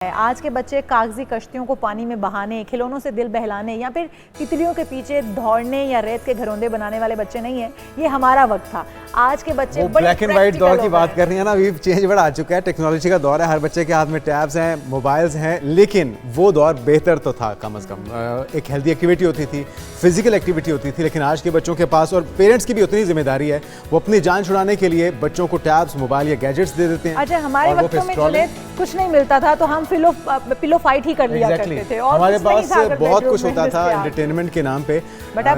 आज के बच्चे कागजी कश्तियों को पानी में बहाने, खिलौनों से दिल बहलाने या फिर तितलियों के पीछे दौड़ने या रेत के घरौंदे बनाने वाले बच्चे नहीं है। ये हमारा वक्त था। आज के बच्चे ब्लैक एंड व्हाइट दौर की बात कर रही है ना, अभी चेंज बड़ा आ चुका है, टेक्नोलॉजी का दौर है, हर बच्चे के हाथ में टैब्स हैं, मोबाइल्स हैं, लेकिन वो दौर बेहतर तो था कम से कम। एक हेल्दी एक्टिविटी होती थी, फिजिकल एक्टिविटी होती थी, लेकिन आज के बच्चों के पास और पेरेंट्स की भी उतनी जिम्मेदारी है, वो अपनी जान छुड़ाने के लिए बच्चों को टैब्स, मोबाइल या गैजेट्स दे देते हैं। अच्छा, हमारे वक्तों में कुछ नहीं मिलता था तो हम पिलो फाइट ही कर लिया करते थे और हमारे पास बहुत कुछ होता था एंटरटेनमेंट के नाम पे,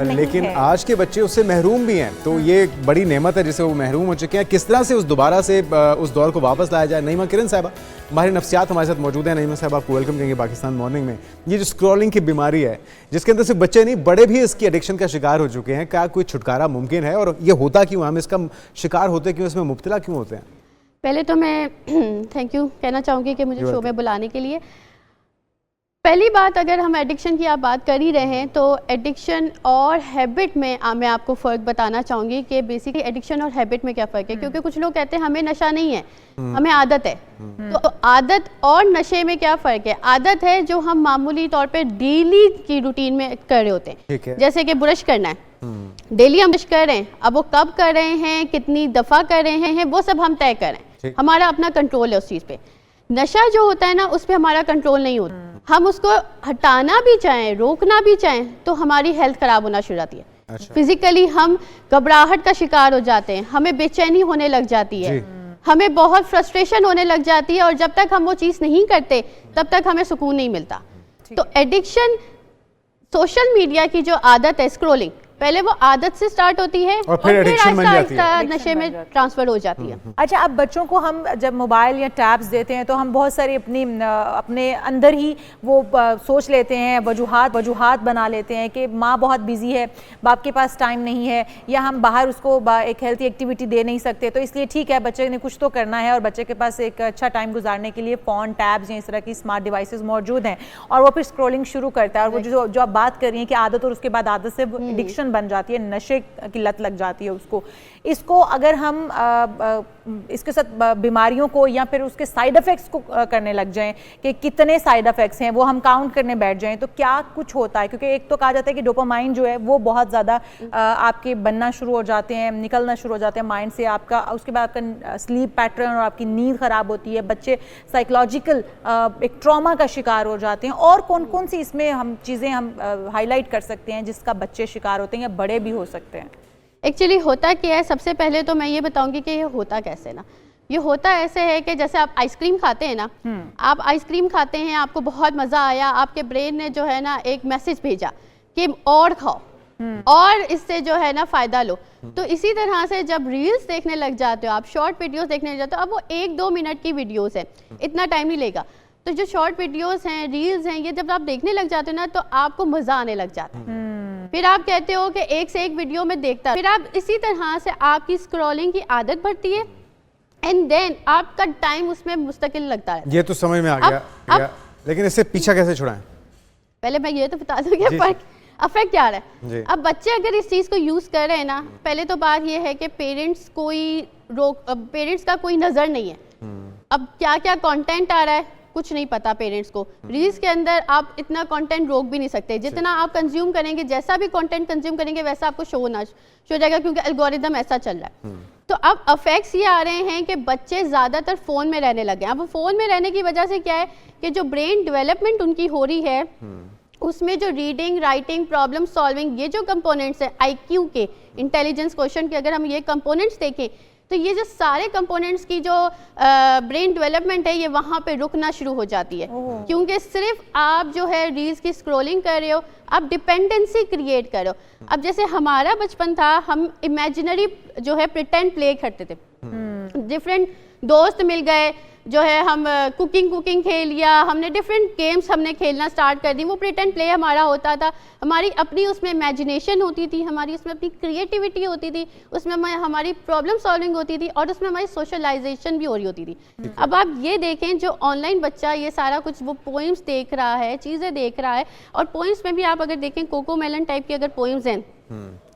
लेकिन आज के बच्चे उससे महरूम भी हैं। तो ये बड़ी नेमत है जिसे वो महरूम हो चुके हैं। किस तरह से दोबारा से उस दौर को वापस लाया जाए। नईमा किरण साहबा हमारी नफ्सियात हमारे साथ मौजूद है। नईमा साहब, आपको वेलकम करेंगे पाकिस्तान मॉर्निंग में। ये जो स्क्रॉलिंग की बीमारी है जिसके अंदर सिर्फ बच्चे नहीं बड़े भी इसकी एडिक्शन का शिकार हो चुके हैं, क्या कोई छुटकारा मुमकिन है और ये होता क्यों, हम इसका शिकार होते क्यों, इसमें मुब्तला क्यों होते हैं? पहले तो मैं थैंक यू कहना चाहूँगी कि मुझे शो में बुलाने के लिए। पहली बात, अगर हम एडिक्शन की आप बात कर ही रहे हैं तो एडिक्शन और हैबिट में मैं आपको फ़र्क बताना चाहूँगी कि बेसिकली एडिक्शन और हैबिट में क्या फ़र्क है। क्योंकि कुछ लोग कहते हैं हमें नशा नहीं है, हमें आदत है। तो आदत और नशे में क्या फ़र्क है? आदत है जो हम मामूली तौर पे डेली की रूटीन में कर रहे होते हैं, जैसे कि ब्रश करना है, डेली हम ब्रश कर रहे हैं। अब वो कब कर रहे हैं, कितनी दफ़ा कर रहे हैं, वो सब हम तय करें, हमारा अपना कंट्रोल है उस चीज़ पे। नशा जो होता है ना, उस पर हमारा कंट्रोल नहीं होता। हम उसको हटाना भी चाहें, रोकना भी चाहें, तो हमारी हेल्थ खराब होना शुरू होती है। अच्छा। फिजिकली हम घबराहट का शिकार हो जाते हैं, हमें बेचैनी होने लग जाती है, हमें बहुत फ्रस्ट्रेशन होने लग जाती है, और जब तक हम वो चीज़ नहीं करते तब तक हमें सुकून नहीं मिलता। तो एडिक्शन सोशल मीडिया की जो आदत है, स्क्रॉलिंग, पहले वो आदत से स्टार्ट होती है और फिर आहिस्ता नशे में ट्रांसफर हो जाती है। अच्छा, अब बच्चों को हम जब मोबाइल या टैब्स देते हैं तो हम बहुत सारी अपने अंदर ही वो सोच लेते हैं, वजूहात बना लेते हैं कि माँ बहुत बिजी है, बाप के पास टाइम नहीं है, या हम बाहर उसको एक हेल्थी एक्टिविटी दे नहीं सकते, तो इसलिए ठीक है बच्चे ने कुछ तो करना है और बच्चे के पास एक अच्छा टाइम गुजारने के लिए फ़ोन, टैब्स या इस तरह की स्मार्ट डिवाइसेस मौजूद हैं, और वो फिर स्क्रॉलिंग शुरू करता है। और वो जो आप बात कर रही हैं कि आदत और उसके बाद आदत से एडिक्शन बन जाती है, नशे की लत लग जाती है उसको। इसको अगर हम इसके साथ बीमारियों को या फिर उसके साइड इफेक्ट्स को करने लग जाएं कि कितने साइड इफेक्ट्स हैं वो हम काउंट करने बैठ जाएं, तो क्या कुछ होता है? क्योंकि एक तो कहा जाता है कि डोपामाइन जो है वो बहुत ज़्यादा आपके बनना शुरू हो जाते हैं, निकलना शुरू हो जाते हैं माइंड से आपका, उसके बाद आपका स्लीप पैटर्न और आपकी नींद ख़राब होती है, बच्चे साइकोलॉजिकल एक ट्रॉमा का शिकार हो जाते हैं। और कौन कौन सी इसमें हम चीज़ें हम हाईलाइट कर सकते हैं जिसका बच्चे शिकार होते हैं या बड़े भी हो सकते हैं? एक्चुअली होता क्या है, सबसे पहले तो मैं ये बताऊंगी कि ये होता कैसे ना। ये होता ऐसे है कि जैसे आप आइसक्रीम खाते हैं ना, आप आइसक्रीम खाते हैं, आपको बहुत मज़ा आया, आपके ब्रेन ने जो है ना एक मैसेज भेजा कि और खाओ और इससे जो है ना फ़ायदा लो। तो इसी तरह से जब रील्स देखने लग जाते हो आप, शॉर्ट वीडियोस देखने लग जाते हो, अब वो 1-2 मिनट की वीडियोस है, इतना टाइम नहीं लेगा। तो जो शॉर्ट वीडियोस हैं, रील्स हैं, ये जब आप देखने लग जाते हो ना तो आपको मज़ा आने लग जाता है। फिर आप कहते हो कि एक से एक वीडियो में देखता, फिर आप इसी तरह से आपकी स्क्रॉलिंग की आदत बढ़ती है, एंड देन आपका टाइम उसमें मुस्तकिल लगता है। ये तो समझ में आ गया, लेकिन इससे पीछा कैसे छुड़ाएं? पहले मैं ये तो बता दूं कि अफेक्ट क्या रहा है। अब बच्चे अगर इस चीज़ को यूज़ कर रहे हैं ना, पहले तो बात ये है कि पेरेंट्स का कोई नज़र नहीं है। अब क्या क्या कंटेंट आ रहा है कुछ नहीं पता पेरेंट्स को। रील्स के अंदर आप इतना कंटेंट रोक भी नहीं सकते, जितना आप कंज्यूम करेंगे, जैसा भी कंटेंट कंज्यूम करेंगे वैसा आपको शो जाएगा, क्योंकि एल्गोरिदम ऐसा चल रहा है। तो अब अफेक्ट्स ये आ रहे हैं कि बच्चे ज़्यादातर फ़ोन में रहने लगे हैं। अब फ़ोन में रहने की वजह से क्या है कि जो ब्रेन डेवलपमेंट उनकी हो रही है, उसमें जो रीडिंग, राइटिंग, प्रॉब्लम सॉल्विंग, ये जो कंपोनेंट्स हैं IQ के, इंटेलिजेंस क्वेश्चन के, अगर हम ये कंपोनेंट्स देखें तो ये जो सारे कंपोनेंट्स की जो ब्रेन डेवलपमेंट है ये वहाँ पे रुकना शुरू हो जाती है। क्योंकि सिर्फ आप जो है रील्स की स्क्रॉलिंग कर रहे हो, आप डिपेंडेंसी क्रिएट कर रहे हो। अब जैसे हमारा बचपन था, हम इमेजिनरी जो है प्रिटेंड प्ले करते थे, डिफरेंट दोस्त मिल गए, जो है हम कुकिंग खेल लिया, हमने डिफरेंट गेम्स हमने खेलना स्टार्ट कर दी, वो प्रिटेंड प्ले हमारा होता था, हमारी अपनी उसमें इमेजिनेशन होती थी, हमारी उसमें अपनी क्रिएटिविटी होती थी, उसमें हमारी प्रॉब्लम सॉल्विंग होती थी, और उसमें हमारी सोशलाइजेशन भी हो रही होती थी। अब आप ये देखें, जो ऑनलाइन बच्चा ये सारा कुछ वो पोइम्स देख रहा है, चीज़ें देख रहा है, और पोइम्स में भी आप अगर देखें कोको मेलन टाइप की अगर पोइम्स हैं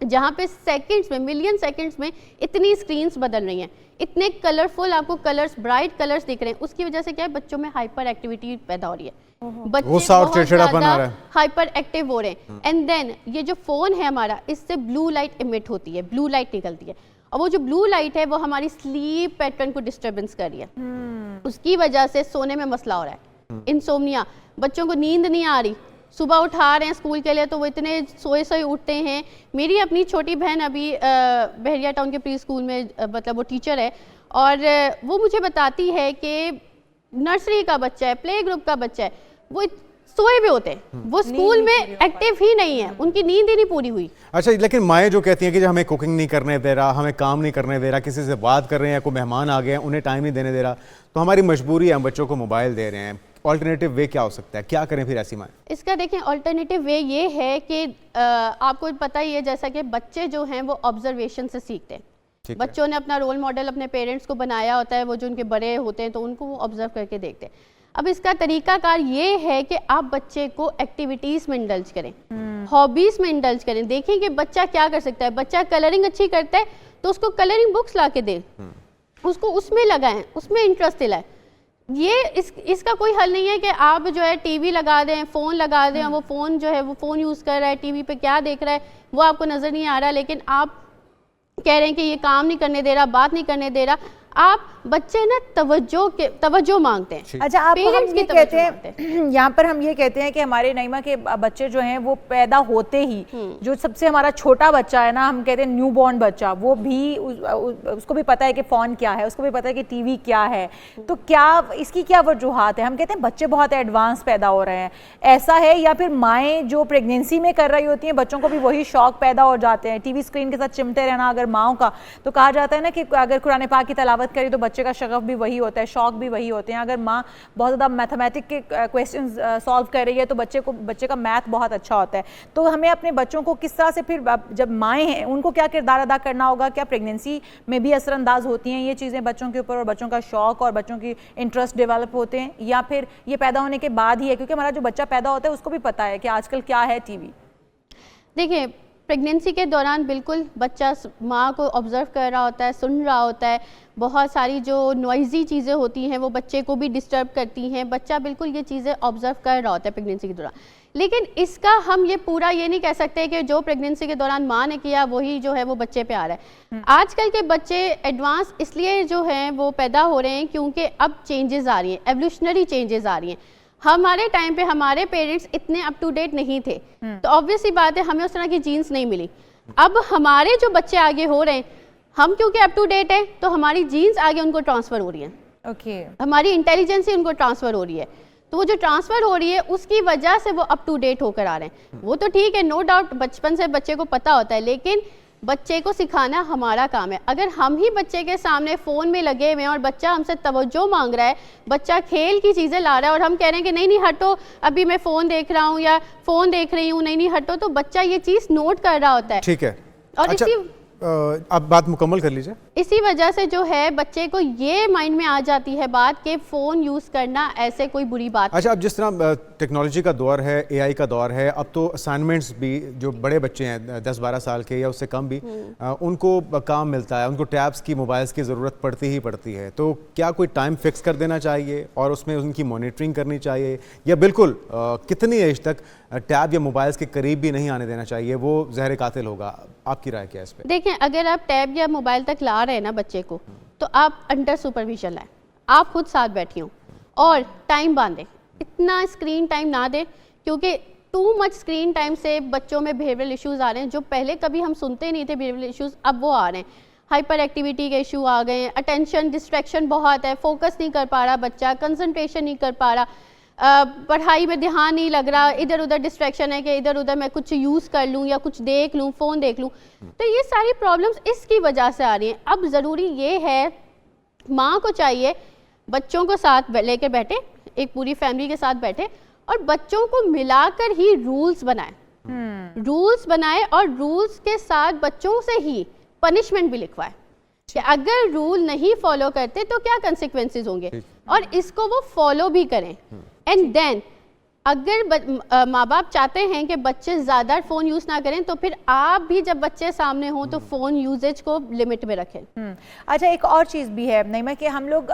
जहाँ पे सेकंड्स में, मिलियन सेकंड्स में इतनी स्क्रीन्स बदल रही हैं, इतने कलरफुल आपको कलर्स, ब्राइट कलर्स दिख रहे हैं, उसकी वजह से क्या है, बच्चों में हाइपर एक्टिविटी पैदा हो रही है, बच्चे बहुत ज्यादा हाइपर एक्टिव हो रहे हैं। एंड देन ये जो फोन है हमारा, इससे ब्लू लाइट इमिट होती है, ब्लू लाइट निकलती है, और वो जो ब्लू लाइट है वो हमारी स्लीप पैटर्न को डिस्टर्बेंस कर रही है। उसकी वजह से सोने में मसला हो रहा है, इंसोम्निया, बच्चों को नींद नहीं आ रही, सुबह उठा रहे हैं स्कूल के लिए तो वो इतने सोए उठते हैं। मेरी अपनी छोटी बहन अभी बहरिया टाउन के प्री स्कूल में मतलब वो टीचर है, और वो मुझे बताती है कि नर्सरी का बच्चा है, प्ले ग्रुप का बच्चा है, वो सोए भी होते हैं, वो स्कूल में एक्टिव ही नहीं है, उनकी नींद ही नहीं पूरी हुई। अच्छा, लेकिन माएँ जो कहती हैं कि जब हमें कुकिंग नहीं करने दे रहा, हमें काम नहीं करने दे रहा, किसी से बात कर रहे हैं, कोई मेहमान आ गए हैं, उन्हें टाइम नहीं देने दे रहा, तो हमारी मजबूरी है, हम बच्चों को मोबाइल दे रहे हैं, ऑल्टरनेटिव वे क्या हो सकता है, क्या करें फिर ऐसी माएँ? इसका देखें ऑल्टरनेटिव वे ये है कि आपको पता ही है जैसा कि बच्चे जो हैं वो ऑब्जर्वेशन से सीखते हैं, बच्चों ने अपना रोल मॉडल अपने पेरेंट्स को बनाया होता है, वो जो उनके बड़े होते हैं तो उनको वो ऑब्जर्व करके देखते हैं। अब इसका तरीकाकार ये है कि आप बच्चे को एक्टिविटीज़ में इंडल्ज करें, हॉबीज़ में इंडल्ज करें, देखें कि बच्चा क्या कर सकता है। बच्चा कलरिंग अच्छी करता है तो उसको कलरिंग बुक्स ला के दें, उसको उसमें लगाएं, उसमें इंटरेस्ट दिलाएं। ये इसका कोई हल नहीं है कि आप जो है टीवी लगा दें, फ़ोन लगा दें, वो फ़ोन जो है वो फ़ोन यूज़ कर रहा है, टीवी पे क्या देख रहा है वो आपको नज़र नहीं आ रहा, लेकिन आप कह रहे हैं कि ये काम नहीं करने दे रहा, बात नहीं करने दे रहा। आप बच्चे ना तवज्जो मांगते हैं। अच्छा, आप हम ये कहते हैं यहाँ पर हम ये कहते हैं कि हमारे नईमा के बच्चे जो हैं वो पैदा होते ही, जो सबसे हमारा छोटा बच्चा है ना, हम कहते हैं न्यू बॉर्न बच्चा, वो भी उसको भी पता है कि फ़ोन क्या है, उसको भी पता है कि टीवी क्या है। तो क्या इसकी क्या वजूहात है? हम कहते हैं बच्चे बहुत एडवांस पैदा हो रहे हैं, ऐसा है, या फिर माएँ जो प्रेगनेंसी में कर रही होती हैं बच्चों को भी वही शौक पैदा हो जाते हैं, टीवी स्क्रीन के साथ चिमटे रहना अगर माओं का, तो कहा जाता है ना कि अगर कुरान पाक की तलावत करी तो बच्चे का शगफ भी वही होता है, शौक भी वही होते हैं। अगर माँ बहुत ज़्यादा मैथमेटिक के क्वेश्चंस सॉल्व कर रही है तो बच्चे का मैथ बहुत अच्छा होता है। तो हमें अपने बच्चों को किस तरह से फिर, जब माएँ हैं उनको क्या किरदार अदा करना होगा? क्या प्रेगनेंसी में भी असरअंदाज होती हैं ये चीज़ें बच्चों के ऊपर, और बच्चों का शौक और बच्चों की इंटरेस्ट डेवलप होते हैं, या फिर ये पैदा होने के बाद ही है? क्योंकि हमारा जो बच्चा पैदा होता है उसको भी पता है कि आजकल क्या है टीवी। देखिए, प्रेगनेंसी के दौरान बिल्कुल बच्चा माँ को ऑब्ज़र्व कर रहा होता है, सुन रहा होता है, बहुत सारी जो नॉइज़ी चीज़ें होती हैं वो बच्चे को भी डिस्टर्ब करती हैं, बच्चा बिल्कुल ये चीज़ें ऑब्ज़र्व कर रहा होता है प्रेगनेंसी के दौरान। लेकिन इसका हम ये पूरा ये नहीं कह सकते कि जो प्रेगनेंसी के दौरान माँ ने किया वही जो है वो बच्चे पे आ रहा है। आजकल के बच्चे एडवांस इसलिए जो हैं वो पैदा हो रहे हैं क्योंकि अब चेंजेस आ रही हैं, एवोल्यूशनरी चेंजेस आ रही हैं। हमारे टाइम पे हमारे पेरेंट्स इतने अप टू डेट नहीं थे, तो ऑब्वियस सी बात है हमें उस तरह की जीन्स नहीं मिली। अब हमारे जो बच्चे आगे हो रहे हैं, हम क्योंकि अप टू डेट है तो हमारी जीन्स आगे उनको ट्रांसफ़र हो रही हैं, हमारी इंटेलिजेंस उनको ट्रांसफ़र हो रही है, तो वो जो ट्रांसफ़र हो रही है उसकी वजह से वो अप टू डेट होकर आ रहे हैं। वो तो ठीक है, नो डाउट बचपन से बच्चे को पता होता है, लेकिन बच्चे को सिखाना हमारा काम है। अगर हम ही बच्चे के सामने फ़ोन में लगे हुए हैं और बच्चा हमसे तवज्जो मांग रहा है, बच्चा खेल की चीज़ें ला रहा है और हम कह रहे हैं कि नहीं नहीं हटो, अभी मैं फ़ोन देख रहा हूँ या फ़ोन देख रही हूँ, नहीं नहीं हटो, तो बच्चा ये चीज़ नोट कर रहा होता है। ठीक है, और अच्छा, आप बात मुकम्मल कर लीजिए। इसी वजह से जो है बच्चे को ये माइंड में आ जाती है बात कि फ़ोन यूज़ करना ऐसे कोई बुरी बात। अच्छा, अब जिस तरह टेक्नोलॉजी का दौर है, एआई का दौर है, अब तो असाइनमेंट्स भी जो बड़े बच्चे हैं 10-12 साल के या उससे कम भी, उनको काम मिलता है, उनको टैब्स की, मोबाइल्स की ज़रूरत पड़ती ही पड़ती है। तो क्या कोई टाइम फिक्स कर देना चाहिए और उसमें उनकी मॉनिटरिंग करनी चाहिए, या बिल्कुल कितनी एज तक टैब या मोबाइल्स के करीब भी नहीं आने देना चाहिए, वो ज़हर कातिल होगा? आपकी राय क्या है इस पर? देखें, अगर आप टैब या मोबाइल तक ला रहे हैं ना बच्चे को, तो आप अंडर सुपरविजन लाएं, आप खुद साथ बैठी हों और टाइम बांधें, इतना स्क्रीन टाइम ना दें, क्योंकि टू मच स्क्रीन टाइम से बच्चों में बिहेवियरल इश्यूज़ आ रहे हैं जो पहले कभी हम सुनते नहीं थे। बिहेवियरल इश्यूज़ अब वो आ रहे हैं, हाइपर एक्टिविटी के इशू आ गए हैं, अटेंशन डिस्ट्रैक्शन बहुत है, फोकस नहीं कर पा रहा बच्चा, कंसंट्रेशन नहीं कर पा रहा, पढ़ाई में ध्यान नहीं लग रहा, इधर उधर डिस्ट्रैक्शन है कि इधर उधर मैं कुछ यूज़ कर लूँ या कुछ देख लूँ, फ़ोन देख लूँ, तो ये सारी प्रॉब्लम्स इसकी वजह से आ रही हैं। अब ज़रूरी ये है, माँ को चाहिए बच्चों को साथ लेकर बैठे, एक पूरी फैमिली के साथ बैठे और बच्चों को मिलाकर ही रूल्स बनाए, रूल्स बनाए और रूल्स के साथ बच्चों से ही पनिशमेंट भी लिखवाए कि अगर रूल नहीं फॉलो करते तो क्या कंसिक्वेंसेस होंगे, और इसको वो फॉलो भी करें। एंड देन अगर माँ बाप चाहते हैं कि बच्चे ज़्यादा फ़ोन यूज़ ना करें, तो फिर आप भी जब बच्चे सामने हों तो फ़ोन यूजेज को लिमिट में रखें। अच्छा, एक और चीज़ भी है नईमा कि हम लोग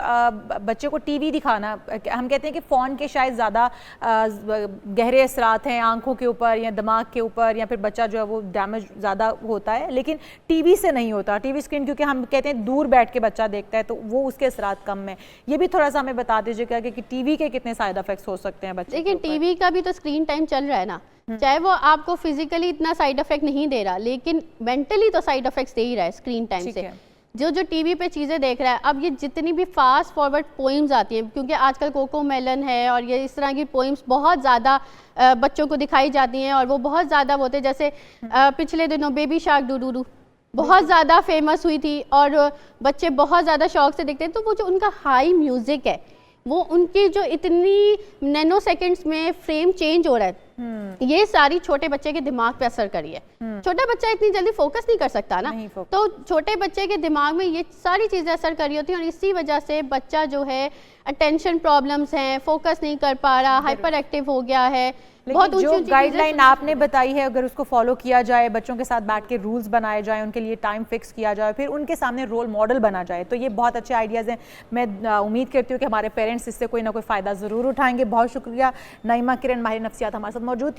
बच्चे को टीवी दिखाना, हम कहते हैं कि फ़ोन के शायद ज़्यादा गहरे असरात हैं आंखों के ऊपर या दिमाग के ऊपर, या फिर बच्चा जो है वो डैमेज ज़्यादा होता है, लेकिन टीवी से नहीं होता। टीवी स्क्रीन क्योंकि हम कहते हैं दूर बैठ के बच्चा देखता है तो वो उसके असरात कम है। ये भी थोड़ा सा हमें बता दीजिएगा कि टीवी के कितने साइड इफेक्ट्स हो सकते हैं बच्चे। लेकिन टीवी का भी तो स्क्रीन टाइम चल रहा है ना, चाहे वो आपको फिजिकली इतना साइड इफेक्ट नहीं दे रहा, लेकिन मेंटली तो साइड इफेक्ट्स दे ही रहा है स्क्रीन टाइम से। जो टीवी पे चीज़ें देख रहा है, अब ये जितनी भी फास्ट फॉरवर्ड पोइम्स आती हैं, क्योंकि आजकल कोको मेलन है और ये इस तरह की पोइम्स बहुत ज़्यादा बच्चों को दिखाई जाती हैं और वो बहुत ज़्यादा होते हैं। जैसे पिछले दिनों baby shark do do do बहुत ज़्यादा फेमस हुई थी और बच्चे बहुत ज़्यादा शौक से देखते हैं। तो वो जो उनका हाई म्यूज़िक है, वो उनकी जो इतनी नैनो सेकेंड्स में फ्रेम चेंज हो रहा है, ये सारी छोटे बच्चे के दिमाग पे असर करी है। छोटा बच्चा इतनी जल्दी फोकस नहीं कर सकता ना, तो छोटे बच्चे के दिमाग में ये सारी चीज़ें असर करी होती हैं और इसी वजह से बच्चा जो है अटेंशन प्रॉब्लम्स हैं, फोकस नहीं कर पा रहा, हाइपर एक्टिव हो गया है। बहुत जो गाइडलाइन आपने बताई है, अगर उसको फॉलो किया जाए, बच्चों के साथ बैठ के रूल्स बनाए जाए, उनके लिए टाइम फिक्स किया जाए, फिर उनके सामने रोल मॉडल बना जाए, तो ये बहुत अच्छे आइडियाज़ हैं। मैं उम्मीद करती हूँ कि हमारे पेरेंट्स इससे कोई ना कोई फ़ायदा ज़रूर उठाएंगे। बहुत शुक्रिया नईमा किरण, माहिर नफ्सियात हमारे साथ मौजूद।